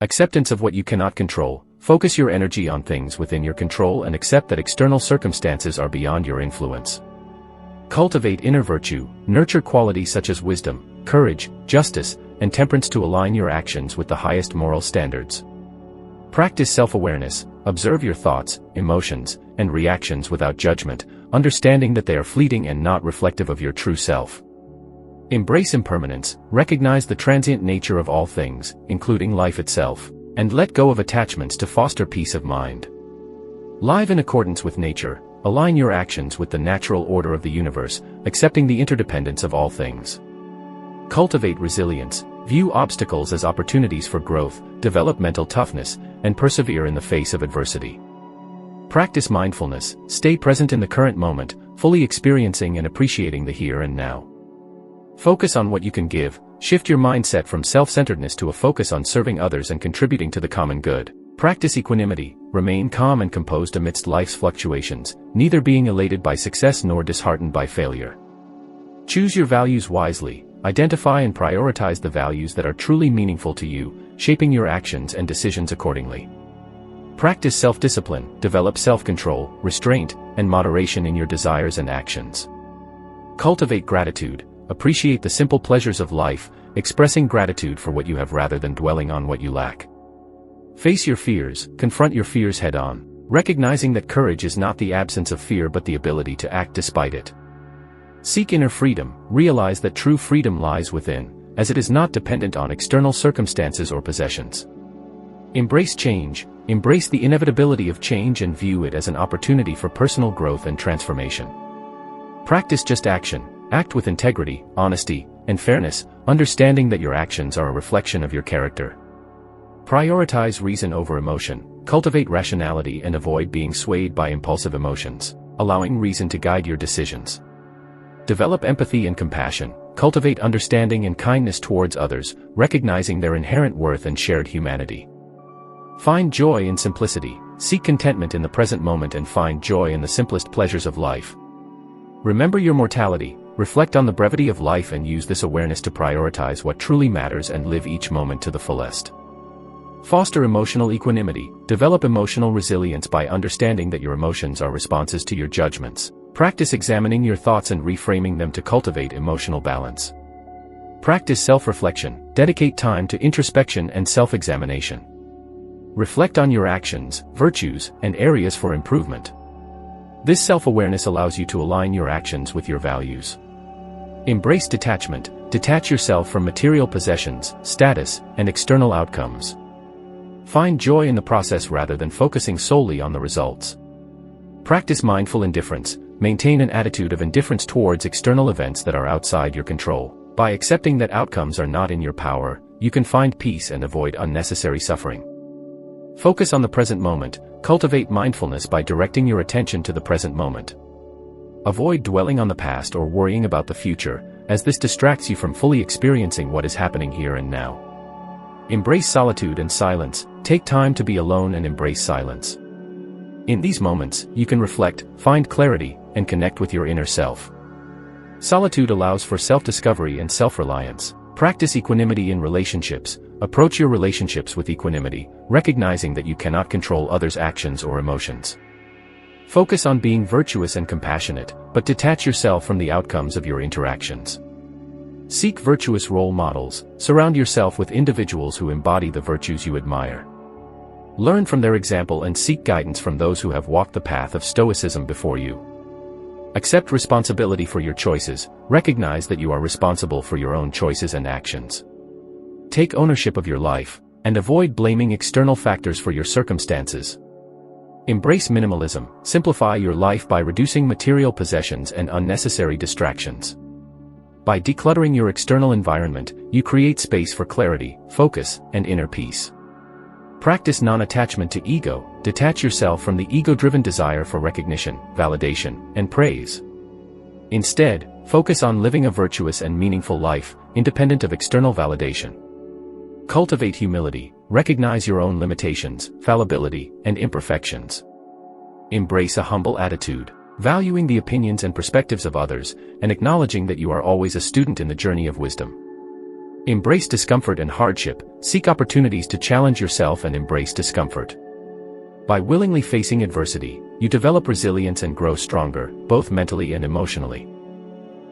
Acceptance of what you cannot control. Focus your energy on things within your control and accept that external circumstances are beyond your influence. Cultivate inner virtue. Nurture qualities such as wisdom, courage, justice, and temperance to align your actions with the highest moral standards. Practice self-awareness. Observe your thoughts, emotions, and reactions without judgment, understanding that they are fleeting and not reflective of your true self. Embrace impermanence. Recognize the transient nature of all things, including life itself, and let go of attachments to foster peace of mind. Live in accordance with nature. Align your actions with the natural order of the universe, accepting the interdependence of all things. Cultivate resilience. View obstacles as opportunities for growth, develop mental toughness, and persevere in the face of adversity. Practice mindfulness. Stay present in the current moment, fully experiencing and appreciating the here and now. Focus on what you can give. Shift your mindset from self-centeredness to a focus on serving others and contributing to the common good. Practice equanimity. Remain calm and composed amidst life's fluctuations, neither being elated by success nor disheartened by failure. Choose your values wisely. Identify and prioritize the values that are truly meaningful to you, shaping your actions and decisions accordingly. Practice self-discipline. Develop self-control, restraint, and moderation in your desires and actions. Cultivate gratitude. Appreciate the simple pleasures of life, expressing gratitude for what you have rather than dwelling on what you lack. Face your fears. Confront your fears head-on, recognizing that courage is not the absence of fear but the ability to act despite it. Seek inner freedom. Realize that true freedom lies within, as it is not dependent on external circumstances or possessions. Embrace change. Embrace the inevitability of change and view it as an opportunity for personal growth and transformation. Practice just action. Act with integrity, honesty, and fairness, understanding that your actions are a reflection of your character. Prioritize reason over emotion. Cultivate rationality and avoid being swayed by impulsive emotions, allowing reason to guide your decisions. Develop empathy and compassion. Cultivate understanding and kindness towards others, recognizing their inherent worth and shared humanity. Find joy in simplicity. Seek contentment in the present moment and find joy in the simplest pleasures of life. Remember your mortality. Reflect on the brevity of life and use this awareness to prioritize what truly matters and live each moment to the fullest. Foster emotional equanimity. Develop emotional resilience by understanding that your emotions are responses to your judgments. Practice examining your thoughts and reframing them to cultivate emotional balance. Practice self-reflection. Dedicate time to introspection and self-examination. Reflect on your actions, virtues, and areas for improvement. This self-awareness allows you to align your actions with your values. Embrace detachment. Detach yourself from material possessions, status, and external outcomes. Find joy in the process rather than focusing solely on the results. Practice mindful indifference. Maintain an attitude of indifference towards external events that are outside your control. By accepting that outcomes are not in your power, you can find peace and avoid unnecessary suffering. Focus on the present moment. Cultivate mindfulness by directing your attention to the present moment. Avoid dwelling on the past or worrying about the future, as this distracts you from fully experiencing what is happening here and now. Embrace solitude and silence. Take time to be alone and embrace silence. In these moments, you can reflect, find clarity, and connect with your inner self. Solitude allows for self-discovery and self-reliance. Practice equanimity in relationships. Approach your relationships with equanimity, recognizing that you cannot control others' actions or emotions. Focus on being virtuous and compassionate, but detach yourself from the outcomes of your interactions. Seek virtuous role models. Surround yourself with individuals who embody the virtues you admire. Learn from their example and seek guidance from those who have walked the path of Stoicism before you. Accept responsibility for your choices. Recognize that you are responsible for your own choices and actions. Take ownership of your life, and avoid blaming external factors for your circumstances. Embrace minimalism. Simplify your life by reducing material possessions and unnecessary distractions. By decluttering your external environment, you create space for clarity, focus, and inner peace. Practice non-attachment to ego. Detach yourself from the ego-driven desire for recognition, validation, and praise. Instead, focus on living a virtuous and meaningful life, independent of external validation. Cultivate humility. Recognize your own limitations, fallibility, and imperfections. Embrace a humble attitude, valuing the opinions and perspectives of others, and acknowledging that you are always a student in the journey of wisdom. Embrace discomfort and hardship. Seek opportunities to challenge yourself and embrace discomfort. By willingly facing adversity, you develop resilience and grow stronger, both mentally and emotionally.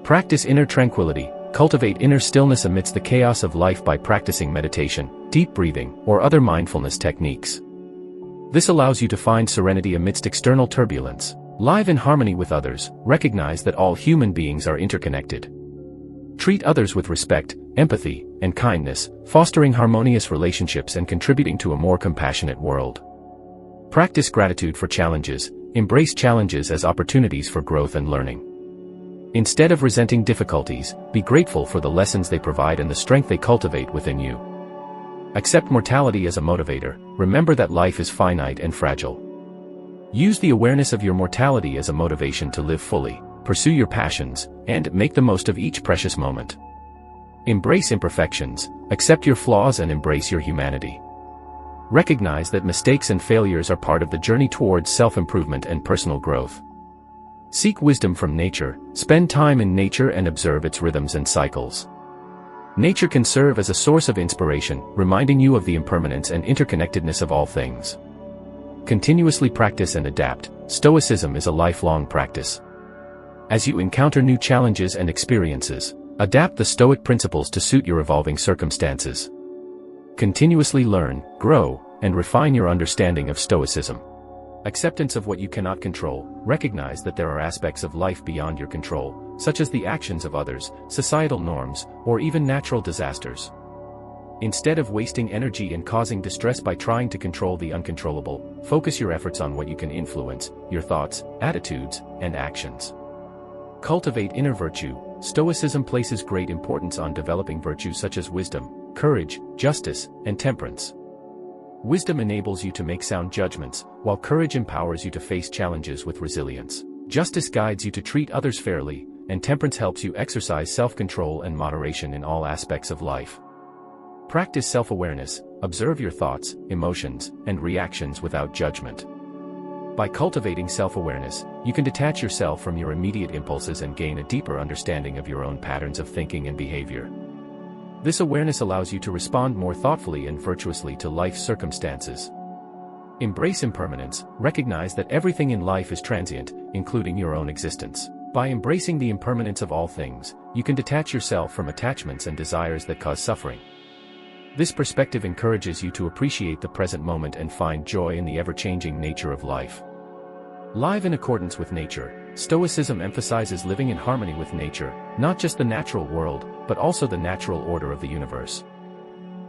Practice inner tranquility. Cultivate inner stillness amidst the chaos of life by practicing meditation, deep breathing, or other mindfulness techniques. This allows you to find serenity amidst external turbulence. Live in harmony with others. Recognize that all human beings are interconnected. Treat others with respect, empathy, and kindness, fostering harmonious relationships and contributing to a more compassionate world. Practice gratitude for challenges. Embrace challenges as opportunities for growth and learning. Instead of resenting difficulties, be grateful for the lessons they provide and the strength they cultivate within you. Accept mortality as a motivator. Remember that life is finite and fragile. Use the awareness of your mortality as a motivation to live fully, pursue your passions, and make the most of each precious moment. Embrace imperfections. Accept your flaws and embrace your humanity. Recognize that mistakes and failures are part of the journey towards self-improvement and personal growth. Seek wisdom from nature. Spend time in nature and observe its rhythms and cycles. Nature can serve as a source of inspiration, reminding you of the impermanence and interconnectedness of all things. Continuously practice and adapt. Stoicism is a lifelong practice. As you encounter new challenges and experiences, adapt the Stoic principles to suit your evolving circumstances. Continuously learn, grow, and refine your understanding of Stoicism. Acceptance of what you cannot control. Recognize that there are aspects of life beyond your control, such as the actions of others, societal norms, or even natural disasters. Instead of wasting energy and causing distress by trying to control the uncontrollable, focus your efforts on what you can influence: your thoughts, attitudes, and actions. Cultivate inner virtue. Stoicism places great importance on developing virtues such as wisdom, courage, justice, and temperance. Wisdom enables you to make sound judgments, while courage empowers you to face challenges with resilience. Justice guides you to treat others fairly, and temperance helps you exercise self-control and moderation in all aspects of life. Practice self-awareness. Observe your thoughts, emotions, and reactions without judgment. By cultivating self-awareness, you can detach yourself from your immediate impulses and gain a deeper understanding of your own patterns of thinking and behavior. This awareness allows you to respond more thoughtfully and virtuously to life's circumstances. Embrace impermanence. Recognize that everything in life is transient, including your own existence. By embracing the impermanence of all things, you can detach yourself from attachments and desires that cause suffering. This perspective encourages you to appreciate the present moment and find joy in the ever-changing nature of life. Live in accordance with nature. Stoicism emphasizes living in harmony with nature, not just the natural world, but also the natural order of the universe.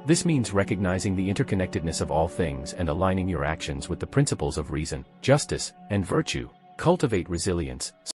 This means recognizing the interconnectedness of all things and aligning your actions with the principles of reason, justice, and virtue. Cultivate resilience.